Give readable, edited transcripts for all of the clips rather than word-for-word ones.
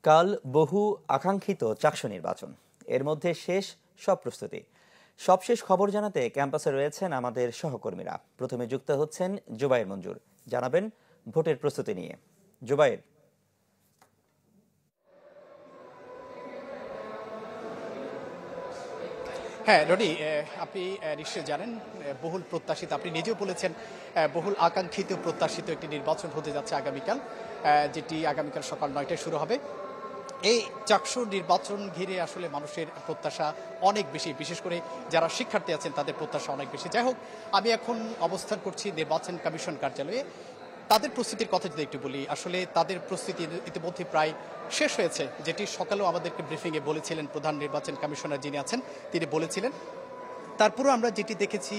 কাল বহু আকাঙ্ক্ষিত চাকসু নির্বাচন, এর মধ্যে শেষ সব প্রস্তুতি। সবশেষ খবর জানাতে ক্যাম্পাসে রয়েছেন আমাদের সহকর্মীরা। প্রথমে যুক্ত হচ্ছেন জুবাইর মঞ্জুর, জানাবেন ভোটের প্রস্তুতি নিয়ে। জুবাইর। হ্যাঁ রনি, আপনি নিশ্চয়ই জানেন বহুল প্রত্যাশিত, আপনি নিজেও বলেছেন বহুল আকাঙ্ক্ষিত প্রত্যাশিত একটি নির্বাচন হতে যাচ্ছে আগামীকাল, যেটি আগামীকাল সকাল 9টায় শুরু হবে। এই চাকসু নির্বাচন ঘিরে আসলে মানুষের প্রত্যাশা অনেক বেশি, বিশেষ করে যারা শিক্ষার্থী আছেন তাদের প্রত্যাশা অনেক বেশি। যাই হোক, আমি এখন অবস্থান করছি নির্বাচন কমিশন কার্যালয়ে। তাদের প্রস্তুতির কথা যদি একটু বলি, আসলে তাদের প্রস্তুতি ইতিমধ্যে প্রায় শেষ হয়েছে, যেটি সকালেও আমাদেরকে ব্রিফিংয়ে বলেছিলেন প্রধান নির্বাচন কমিশনার যিনি আছেন, তিনি বলেছিলেন। তারপরেও আমরা যেটি দেখেছি,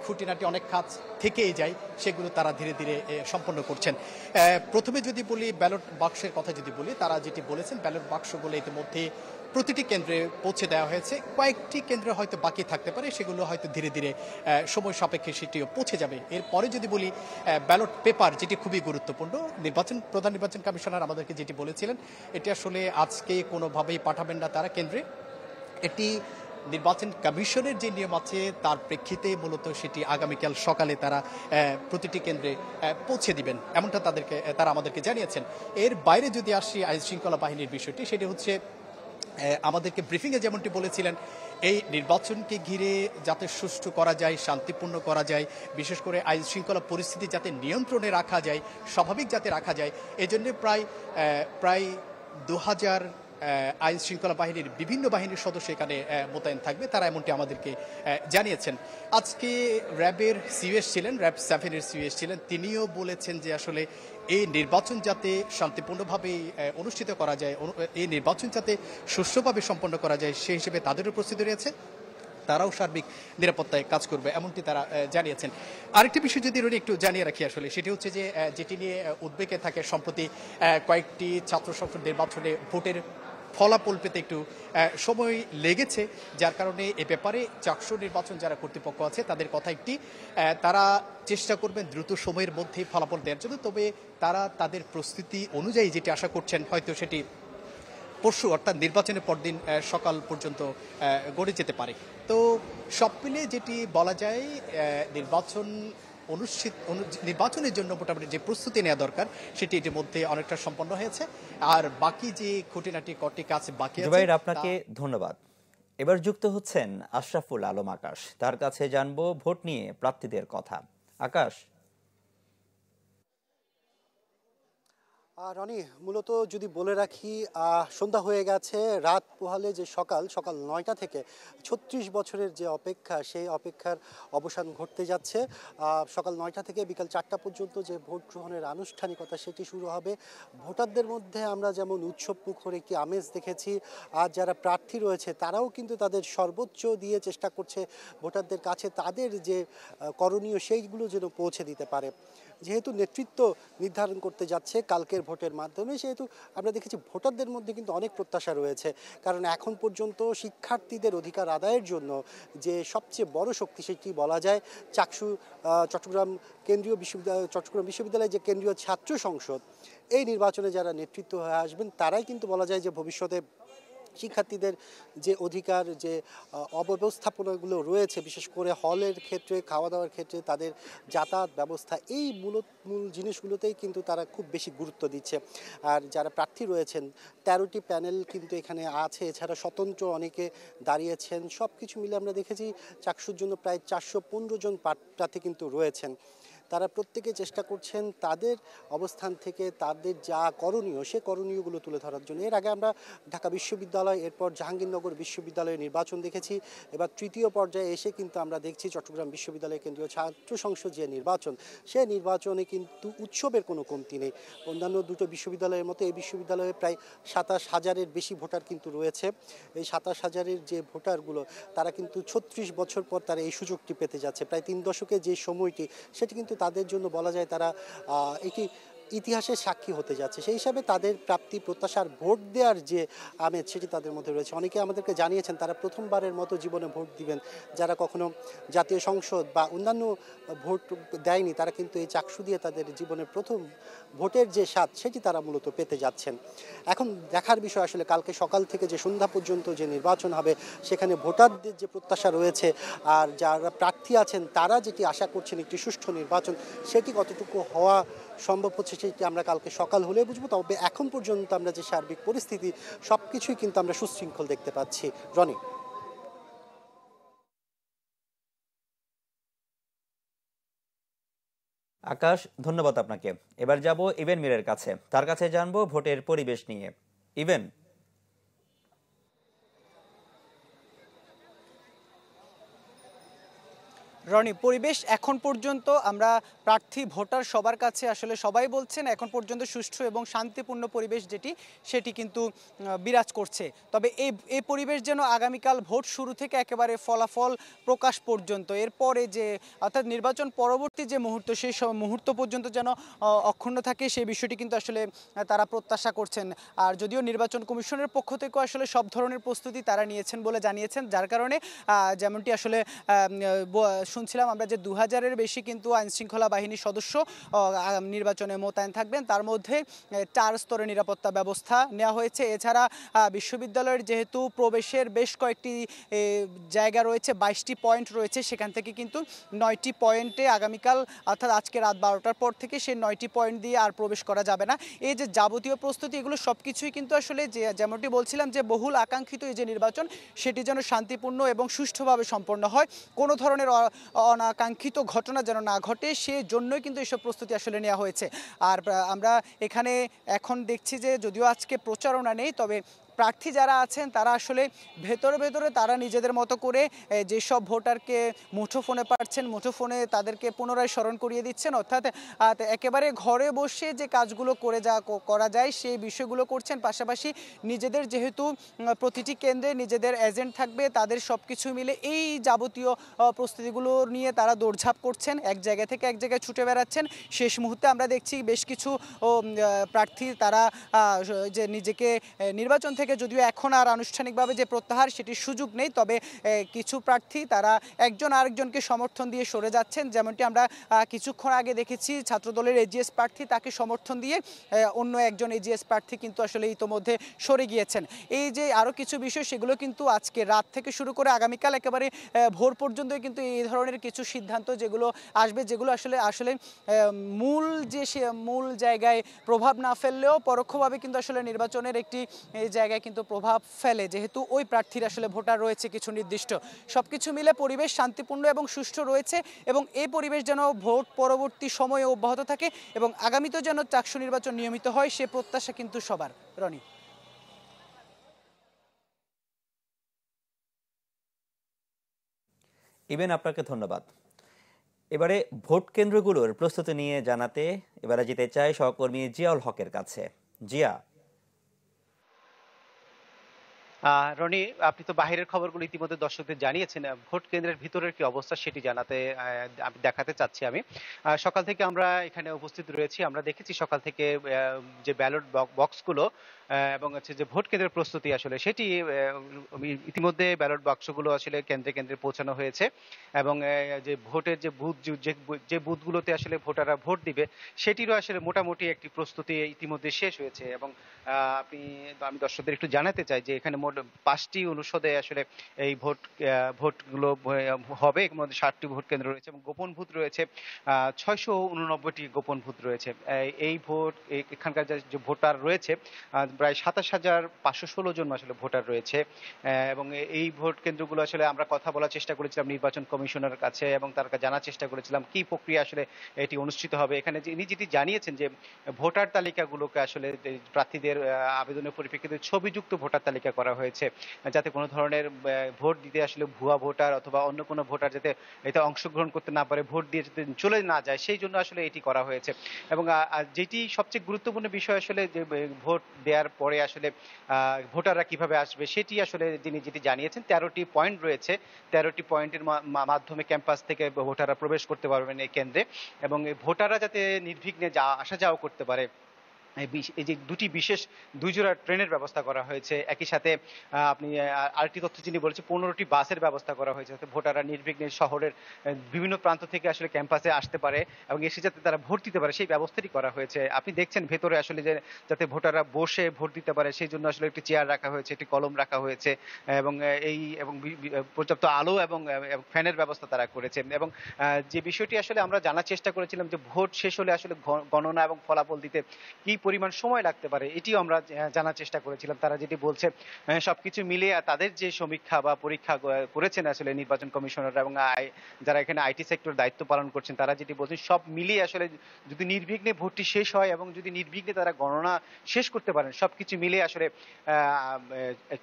খুঁটিনাটি অনেক কাজ থেকেই যায়, সেগুলো তারা ধীরে ধীরে সম্পন্ন করছেন। প্রথমে যদি বলি ব্যালট বাক্সের কথা যদি বলি, তারা যেটি বলেছেন ব্যালট বাক্সগুলো ইতিমধ্যে প্রতিটি কেন্দ্রে পৌঁছে দেওয়া হয়েছে। কয়েকটি কেন্দ্রে হয়তো বাকি থাকতে পারে, সেগুলো হয়তো ধীরে ধীরে সময় সাপেক্ষে সেটিও পৌঁছে যাবে। এরপরে যদি বলি ব্যালট পেপার, যেটি খুবই গুরুত্বপূর্ণ, প্রধান নির্বাচন কমিশনার আমাদেরকে যেটি বলেছিলেন, এটি আসলে আজকে কোনোভাবেই পাঠাবেন না তারা কেন্দ্রে। এটি নির্বাচন কমিশনের যে নিয়ম আছে তার প্রেক্ষিতে মূলত সেটি আগামীকাল সকালে তারা প্রতিটি কেন্দ্রে পৌঁছে দিবেন, এমনটা তারা আমাদেরকে জানিয়েছেন। এর বাইরে যদি আসি আইন শৃঙ্খলা বাহিনীর বিষয়টি, সেটি হচ্ছে আমাদেরকে ব্রিফিংয়ে যেমনটি বলেছিলেন, এই নির্বাচনকে ঘিরে যাতে সুষ্ঠু করা যায়, শান্তিপূর্ণ করা যায়, বিশেষ করে আইন শৃঙ্খলা পরিস্থিতি যাতে নিয়ন্ত্রণে রাখা যায়, স্বাভাবিক যাতে রাখা যায়, এজন্য প্রায় 2000 আইন শৃঙ্খলা বাহিনীর বিভিন্ন বাহিনীর সদস্য এখানে মোতায়েন থাকবে, তারা এমনটি আমাদেরকে জানিয়েছেন। আজকে র্যাবের সিইএস ছিলেন, র্যাব 7-এর সিইএস ছিলেন, তিনিও বলেছেন যে আসলে এই নির্বাচন যাতে শান্তিপূর্ণভাবে অনুষ্ঠিত করা যায়, এই নির্বাচন যাতে সুষ্ঠুভাবে সম্পন্ন করা যায়, সেই হিসেবে তাদেরও প্রস্তুতি রয়েছে, তারাও সার্বিক নিরাপত্তায় কাজ করবে, এমনটি তারা জানিয়েছেন। আরেকটি বিষয় যদি একটু জানিয়ে রাখি, আসলে সেটি হচ্ছে যে যেটি নিয়ে উদ্বেগে থাকে, সম্প্রতি কয়েকটি ছাত্র সংসদ নির্বাচনে ভোটের ফলাফল পেতে একটু সময় লেগেছে, যার কারণে এ ব্যাপারে চাকসু নির্বাচন যারা কর্তৃপক্ষ আছে তাদের কথা একটি, তারা চেষ্টা করবেন দ্রুত সময়ের মধ্যে ফলাফল দেওয়ার জন্য। তবে তারা তাদের প্রস্তুতি অনুযায়ী যেটি আশা করছেন, হয়তো সেটি পরশু অর্থাৎ নির্বাচনের পরদিন সকাল পর্যন্ত গড়ে যেতে পারে। তো সব মিলিয়ে যেটি বলা যায়, নির্বাচনের জন্য মোটামুটি যে প্রস্তুতি নেওয়া দরকার সেটি ইতিমধ্যে অনেকটা সম্পন্ন হয়েছে। আর বাকি যে খুঁটিনাটি কটি কাজ বাকি আছে। আপনাকে ধন্যবাদ। এবার যুক্ত হচ্ছেন আশরাফুল আলম আকাশ, তার কাছে জানবো ভোট নিয়ে প্রার্থীদের কথা। আকাশ। রনি, মূলত যদি বলে রাখি, সন্ধ্যা হয়ে গেছে, রাত পোহালে যে সকাল 9টা থেকে 36 বছরের যে অপেক্ষা, সেই অপেক্ষার অবসান ঘটতে যাচ্ছে। সকাল 9টা থেকে বিকাল 4টা পর্যন্ত যে ভোট গ্রহণের আনুষ্ঠানিকতা সেটি শুরু হবে। ভোটারদের মধ্যে আমরা যেমন উৎসব মুখর একটি আমেজ দেখেছি, আর যারা প্রার্থী রয়েছে তারাও কিন্তু তাদের সর্বোচ্চ দিয়ে চেষ্টা করছে ভোটারদের কাছে তাদের যে করণীয় সেইগুলো যেন পৌঁছে দিতে পারে। যেহেতু নেতৃত্ব নির্ধারণ করতে যাচ্ছে কালকের ভোটের মাধ্যমে, সেহেতু আমরা দেখেছি ভোটারদের মধ্যে কিন্তু অনেক প্রত্যাশা রয়েছে। কারণ এখন পর্যন্ত শিক্ষার্থীদের অধিকার আদায়ের জন্য যে সবচেয়ে বড় শক্তি সেটি বলা যায় চাকসু চট্টগ্রাম বিশ্ববিদ্যালয় যে কেন্দ্রীয় ছাত্র সংসদ, এই নির্বাচনে যারা নেতৃত্ব হয়ে আসবেন তারাই কিন্তু বলা যায় যে ভবিষ্যতে শিক্ষার্থীদের যে অধিকার, যে অব্যবস্থাপনাগুলো রয়েছে, বিশেষ করে হলের ক্ষেত্রে, খাওয়া দাওয়ার ক্ষেত্রে, তাদের যাতায়াত ব্যবস্থা, এই মূল জিনিসগুলোতেই কিন্তু তারা খুব বেশি গুরুত্ব দিচ্ছে। আর যারা প্রার্থী রয়েছেন 13টি প্যানেল কিন্তু এখানে আছে, এছাড়া স্বতন্ত্র অনেকে দাঁড়িয়েছেন। সব কিছু মিলে আমরা দেখেছি চাকসুর জন্য প্রায় 415 জন প্রার্থী কিন্তু রয়েছেন। তারা প্রত্যেকে চেষ্টা করছেন তাদের অবস্থান থেকে তাদের যা করণীয় সে করণীয়গুলো তুলে ধরার জন্য। এর আগে আমরা ঢাকা বিশ্ববিদ্যালয়, এরপর জাহাঙ্গীরনগর বিশ্ববিদ্যালয়ের নির্বাচন দেখেছি। এবার তৃতীয় পর্যায়ে এসে কিন্তু আমরা দেখছি চট্টগ্রাম বিশ্ববিদ্যালয়ের কেন্দ্রীয় ছাত্র সংসদ যে নির্বাচন, সে নির্বাচনে কিন্তু উৎসবের কোনো কমতি নেই। অন্যান্য দুটো বিশ্ববিদ্যালয়ের মতো এই বিশ্ববিদ্যালয়ে প্রায় 27,000-এর বেশি ভোটার কিন্তু রয়েছে। এই 27,000-এর যে ভোটারগুলো, তারা কিন্তু 36 বছর পর তারা এই সুযোগটি পেতে যাচ্ছে। প্রায় 3 দশকের যে সময়টি, সেটি কিন্তু তাদের জন্য বলা যায় তারা একটি ইতিহাসের সাক্ষী হতে যাচ্ছে। সেই হিসাবে তাদের প্রাপ্তি প্রত্যাশার ভোট দেওয়ার যে আমেজ সেটি তাদের মধ্যে রয়েছে। অনেকে আমাদেরকে জানিয়েছেন তারা প্রথমবারের মতো জীবনে ভোট দিবেন। যারা কখনো জাতীয় সংসদ বা অন্যান্য ভোট দেয়নি তারা কিন্তু এই চাকসু দিয়ে তাদের জীবনের প্রথম ভোটের যে স্বাদ সেটি তারা মূলত পেতে যাচ্ছেন। এখন দেখার বিষয় আসলে কালকে সকাল থেকে যে সন্ধ্যা পর্যন্ত যে নির্বাচন হবে সেখানে ভোটারদের যে প্রত্যাশা রয়েছে আর যারা প্রার্থী আছেন তারা যেটি আশা করছেন একটি সুষ্ঠু নির্বাচন সেটি কতটুকু হওয়া সম্ভব হচ্ছে সেটি আমরা কালকে সকাল হলে বুঝবো। তবে এখন পর্যন্ত আমরা যে সার্বিক পরিস্থিতি সব কিছুই কিন্তু আমরা সুশৃঙ্খল দেখতে পাচ্ছি। রনি। আকাশ, ধন্যবাদ আপনাকে। এবার যাব ইভেন মিরের কাছে, তার কাছে জানবো ভোটের পরিবেশ নিয়ে। ইভেন। রনি, পরিবেশ এখন পর্যন্ত আমরা প্রার্থী ভোটার সবার কাছে আসলে সবাই বলছেন এখন পর্যন্ত সুষ্ঠু এবং শান্তিপূর্ণ পরিবেশ সেটি কিন্তু বিরাজ করছে। তবে এই পরিবেশ যেন আগামীকাল ভোট শুরু থেকে একেবারে ফলাফল প্রকাশ পর্যন্ত, এরপরে যে অর্থাৎ নির্বাচন পরবর্তী যে মুহূর্ত সেই মুহূর্ত পর্যন্ত যেন অক্ষুণ্ণ থাকে সেই বিষয়টি কিন্তু আসলে তারা প্রত্যাশা করছেন। আর যদিও নির্বাচন কমিশনের পক্ষ থেকেও আসলে সব ধরনের প্রস্তুতি তারা নিয়েছেন বলে জানিয়েছেন, যার কারণে যেমনটি আসলে শুনছিলাম আমরা যে 2000-এর বেশি কিন্তু আইনশৃঙ্খলা বাহিনীর সদস্য নির্বাচনে মোতায়েন থাকবেন। তার মধ্যে 4 স্তরের নিরাপত্তা ব্যবস্থা নেওয়া হয়েছে। এছাড়া বিশ্ববিদ্যালয়ের যেহেতু প্রবেশের বেশ কয়েকটি জায়গা রয়েছে, 22টি পয়েন্ট রয়েছে, সেখান থেকে কিন্তু 9টি পয়েন্টে আগামীকাল অর্থাৎ আজকে রাত 12টার পর থেকে সেই 9টি পয়েন্ট দিয়ে আর প্রবেশ করা যাবে না। এই যে যাবতীয় প্রস্তুতি এগুলো সব কিছুই কিন্তু আসলে যেমনটি বলছিলাম যে বহুল আকাঙ্ক্ষিত এই যে নির্বাচন সেটি যেন শান্তিপূর্ণ এবং সুষ্ঠুভাবে সম্পন্ন হয়, কোনো ধরনের অনাকাঙ্ক্ষিত ঘটনা যেন না ঘটে, সেজন্যই কিন্তু এসব প্রস্তুতি আসলে নেওয়া হয়েছে। আর আমরা এখানে এখন দেখছি যে যদিও আজকে প্রচারণা নেই, তবে প্রার্থী যারা আছেন তারা আসলে ভেতরে তারা নিজেদের মতো করে যেসব ভোটারকে মুঠোফোনে পাচ্ছেন মুঠোফোনে তাদেরকে পুনরায় স্মরণ করিয়ে দিচ্ছেন, অর্থাৎ একেবারে ঘরে বসে যে কাজগুলো করা যায় সেই বিষয়গুলো করছেন। পাশাপাশি নিজেদের যেহেতু প্রতিটি কেন্দ্রে নিজেদের এজেন্ট থাকবে, তাদের সব কিছু মিলে এই যাবতীয় প্রস্তুতিগুলো নিয়ে তারা দৌড়ঝাঁপ করছেন, এক জায়গা থেকে এক জায়গায় ছুটে বেড়াচ্ছেন। শেষ মুহূর্তে আমরা দেখছি বেশ কিছু প্রার্থী তারা যে নিজেকে নির্বাচন থেকে যদিও এখন আর আনুষ্ঠানিকভাবে যে প্রত্যাহার সেটির সুযোগ নেই, তবে কিছু প্রার্থী তারা একজন আরেকজনকে সমর্থন দিয়ে সরে যাচ্ছেন। যেমনটি আমরা কিছুক্ষণ আগে দেখেছি ছাত্রদলের এজিএস প্রার্থী, তাকে সমর্থন দিয়ে অন্য একজন এজিএস প্রার্থী কিন্তু আসলে ইতোমধ্যে সরে গিয়েছেন। এই যে আরও কিছু বিষয় সেগুলো কিন্তু আজকে রাত থেকে শুরু করে আগামীকাল একেবারে ভোর পর্যন্ত কিন্তু এই ধরনের কিছু সিদ্ধান্ত যেগুলো আসবে, যেগুলো আসলে মূল জায়গায় প্রভাব না ফেললেও পরোক্ষভাবে কিন্তু আসলে নির্বাচনের একটি জায়গায় কিন্তু প্রভাব ফেলে, যেহেতু ওই প্রার্থীর আসলে ভোটার রয়েছে কিছু নির্দিষ্ট। সবকিছু মিলে পরিবেশ শান্তিপূর্ণ এবং সুষ্ঠু রয়েছে এবং এই পরিবেশ যেন ভোট পরবর্তী সময়ে অব্যাহত থাকে এবং আগামীতেও যেন চাকসু নির্বাচন নিয়মিত হয় সে প্রত্যাশা কিন্তু সবার। রনি। ইভেন, আপনাকে ধন্যবাদ। এবারে ভোট কেন্দ্রগুলোর প্রস্তুতি নিয়ে জানাতে এবারে যেতে চাই সহকর্মী জিয়াউল হকের কাছে। জিয়া। রনি, আপনি তো বাহিরের খবরগুলো ইতিমধ্যে দর্শকদের জানিয়েছেন। ভোট কেন্দ্রের ভিতরের কি অবস্থা সেটি জানাতে আমি দেখাতে চাচ্ছি। আমি সকাল থেকে আমরা এখানে উপস্থিত রয়েছি। আমরা দেখেছি সকাল থেকে যে ব্যালট বক্সগুলো এবং হচ্ছে যে ভোট কেন্দ্রের প্রস্তুতি আসলে সেটি ইতিমধ্যে ব্যালট বাক্সগুলো আসলে কেন্দ্রে কেন্দ্রে পৌঁছানো হয়েছে এবং যে ভোটের যে বুথ যে বুথগুলোতে আসলে ভোটাররা ভোট দিবে সেটিরও আসলে মোটামুটি একটি প্রস্তুতি ইতিমধ্যে শেষ হয়েছে এবং আমি দর্শকদের একটু জানাতে চাই যে এখানে মোট 5টি অনুষদে আসলে এই ভোটগুলো হবে। এর মধ্যে 7টি ভোট কেন্দ্র রয়েছে এবং গোপন ভোট রয়েছে 689টি গোপন ভোট রয়েছে। এই ভোট এখানকার যে ভোটার রয়েছে প্রায় 27,516 জন আসলে ভোটার রয়েছে এবং এই ভোট কেন্দ্রগুলো আসলে আমরা কথা বলার চেষ্টা করেছিলাম নির্বাচন কমিশনের কাছে এবং তার কাছে জানার চেষ্টা করেছিলাম কি প্রক্রিয়া আসলে এটি অনুষ্ঠিত হবে। এখানে যেটি জানিয়েছেন যে ভোটার তালিকাগুলোকে আসলে প্রার্থীদের আবেদনের পরিপ্রেক্ষিতে ছবিযুক্ত ভোটার তালিকা করা হয়েছে, যাতে কোনো ধরনের ভোট দিতে আসলে ভুয়া ভোটার অথবা অন্য কোনো ভোটার যাতে এতে অংশগ্রহণ করতে না পারে, ভোট দিয়ে যাতে চলে না যায় সেই জন্য আসলে এটি করা হয়েছে। এবং যেটি সবচেয়ে গুরুত্বপূর্ণ বিষয় আসলে যে ভোট দেওয়ার পরে আসলে ভোটাররা কিভাবে আসবে সেটি আসলে তিনি যেটি জানিয়েছেন। 13টি পয়েন্ট রয়েছে, 13টি পয়েন্টের মাধ্যমে ক্যাম্পাস থেকে ভোটাররা প্রবেশ করতে পারবেন এই কেন্দ্রে, এবং এই ভোটাররা যাতে নির্বিঘ্নে আসা যাওয়া করতে পারে এই যে বিশেষ 2 জোড়া ট্রেনের ব্যবস্থা করা হয়েছে। একই সাথে আপনি আরেকটি তথ্য যিনি বলেছে 15টি বাসের ব্যবস্থা করা হয়েছে যাতে ভোটাররা নির্বিঘ্নে শহরের বিভিন্ন প্রান্ত থেকে আসলে ক্যাম্পাসে আসতে পারে এবং এসে যাতে তারা ভোট দিতে পারে সেই ব্যবস্থাটি করা হয়েছে। আপনি দেখছেন ভেতরে আসলে যে যাতে ভোটাররা বসে ভোট দিতে পারে সেই জন্য আসলে একটি চেয়ার রাখা হয়েছে, একটি কলম রাখা হয়েছে এবং পর্যাপ্ত আলো এবং ফ্যানের ব্যবস্থা তারা করেছে। এবং যে বিষয়টি আসলে আমরা জানার চেষ্টা করেছিলাম যে ভোট শেষ হলে আসলে গণনা এবং ফলাফল দিতে কি পরিমাণ সময় লাগতে পারে এটিও আমরা জানার চেষ্টা করেছিলাম। তারা যেটি বলছে সবকিছু মিলিয়ে তাদের যে সমীক্ষা বা পরীক্ষা করেছেন আসলে নির্বাচন কমিশনাররা এবং যারা এখানে আইটি সেক্টর দায়িত্ব পালন করছেন তারা যেটি বলছেন সব মিলিয়ে আসলে যদি নির্বিঘ্নে ভোটটি শেষ হয় এবং যদি নির্বিঘ্নে তারা গণনা শেষ করতে পারেন সবকিছু মিলিয়ে আসলে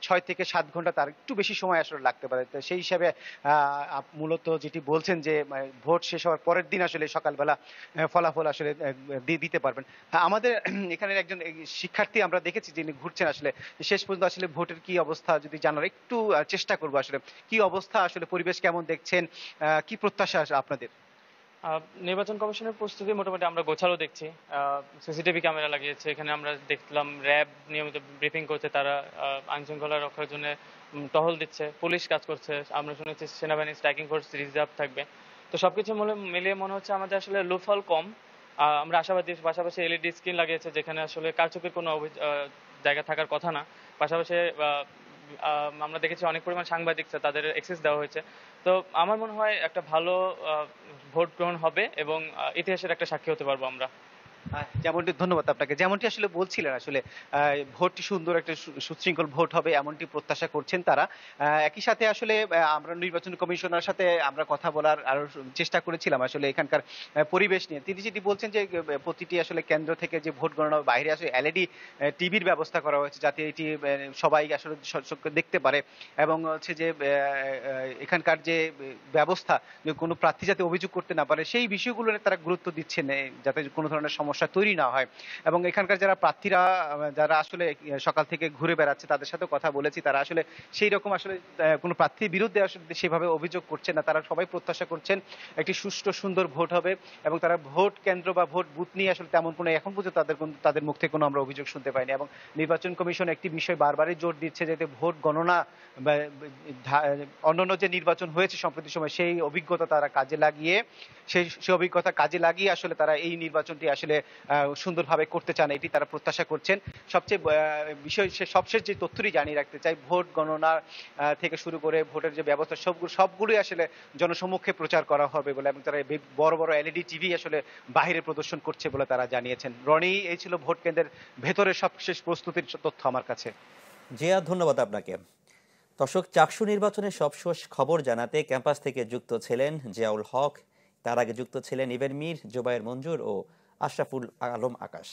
6 থেকে 7 ঘন্টা তার একটু বেশি সময় আসলে লাগতে পারে। তো সেই হিসাবে মূলত যেটি বলছেন যে ভোট শেষ হওয়ার পরের দিন আসলে সকালবেলা ফলাফল আসলে দিতে পারবেন। আমাদের এখানের একজন শিক্ষার্থী আমরা দেখেছি যিনি ঘুরছেন আসলে শেষ পর্যন্ত আসলে ভোটের কি অবস্থা যদি জানার একটু চেষ্টা করবো, আসলে কি অবস্থা, আসলে পরিবেশ কেমন দেখছেন, কি প্রত্যাশা আপনাদের? নির্বাচন কমিশনের প্রস্তুতি মোটামুটি আমরা গোছালো দেখছি। সিসিটিভি ক্যামেরা লাগিয়েছে, এখানে আমরা দেখলাম র্যাব নিয়মিত ব্রিফিং করছে, তারা আইন শৃঙ্খলা রক্ষার জন্য টহল দিচ্ছে, পুলিশ কাজ করছে, আমরা শুনেছি সেনাবাহিনী স্ট্রাইকিং ফোর্স রিজার্ভ থাকবে। তো সবকিছু মিলিয়ে মনে হচ্ছে আমাদের আসলে লোফল কম। আমরা আশাবাদী। পাশাপাশি এলইডি স্ক্রিন লাগিয়েছে যেখানে আসলে কারচুপির কোনো জায়গা থাকার কথা না। পাশাপাশি আমরা দেখেছি অনেক পরিমাণ সাংবাদিক তাদের অ্যাক্সেস দেওয়া হয়েছে। তো আমার মনে হয় একটা ভালো ভোট গ্রহণ হবে এবং ইতিহাসের একটা সাক্ষী হতে পারবো আমরা। যেমনটি ধন্যবাদ আপনাকে। যেমনটি আসলে বলছিলেন আসলে ভোটটি সুন্দর একটা সুশৃঙ্খল ভোট হবে এমনটি প্রত্যাশা করছেন তারা। একই সাথে আসলে আমরা নির্বাচন কমিশনার সাথে আমরা কথা বলার আরো চেষ্টা করেছিলাম আসলে এখানকার পরিবেশ নিয়ে। তিনি যেটি বলছেন যে প্রতিটি আসলে কেন্দ্র থেকে যে ভোট গণনা বাইরে আসলে এলইডি টিভির ব্যবস্থা করা হয়েছে যাতে এটি সবাই আসলে দেখতে পারে এবং হচ্ছে যে এখানকার যে ব্যবস্থা যে কোনো প্রার্থী যাতে অভিযোগ করতে না পারে সেই বিষয়গুলো তারা গুরুত্ব দিচ্ছেন যাতে কোনো ধরনের সমস্যা তৈরি না হয়। এবং এখানকার যারা প্রার্থীরা যারা আসলে সকাল থেকে ঘুরে বেড়াচ্ছে তাদের সাথে কথা বলেছি, তারা আসলে সেই রকম আসলে কোনো প্রার্থীর বিরুদ্ধে আসলে সেভাবে অভিযোগ করছেন না। তারা সবাই প্রত্যাশা করছেন একটি সুষ্ঠু সুন্দর ভোট হবে এবং তারা ভোট কেন্দ্র বা ভোট বুথ নিয়ে আসলে তেমন কোনো এখন পর্যন্ত তাদের মুখ থেকে কোনো আমরা অভিযোগ শুনতে পাইনি। এবং নির্বাচন কমিশন একটি বিষয় বারবারই জোর দিচ্ছে যাতে ভোট গণনা অন্যান্য যে নির্বাচন হয়েছে সম্প্রতি সময় সেই অভিজ্ঞতা তারা কাজে লাগিয়ে সেই অভিজ্ঞতা কাজে লাগিয়ে আসলে তারা এই নির্বাচনটি আসলে সুন্দরভাবে করতে চান এটি তারা প্রত্যাশা করছেন। সবচেয়ে বিষয় সবশেষ যে তথ্যটি জানিয়ে রাখতে চাই, ভোট গণনা থেকে শুরু করে ভোটের যে ব্যবস্থা সবগুলোই আসলে জনসমক্ষে প্রচার করা হবে বলে এবং তারা বড় বড় এলইডি টিভি আসলে বাহিরে প্রদর্শন করছে বলে তারা জানিয়েছেন। রনি, এই ছিল ভোট কেন্দ্রের ভেতরের সবশেষ প্রস্তুতির তথ্য আমার কাছে। জিয়া, ধন্যবাদ আপনাকে। দর্শক, চাকসু নির্বাচনের সবশেষ খবর জানাতে ক্যাম্পাস থেকে যুক্ত ছিলেন জিয়াউল হক, তার আগে যুক্ত ছিলেন ইবেন মীর, জুবায়ের মঞ্জুর ও আশরাফুল আলম আকাশ।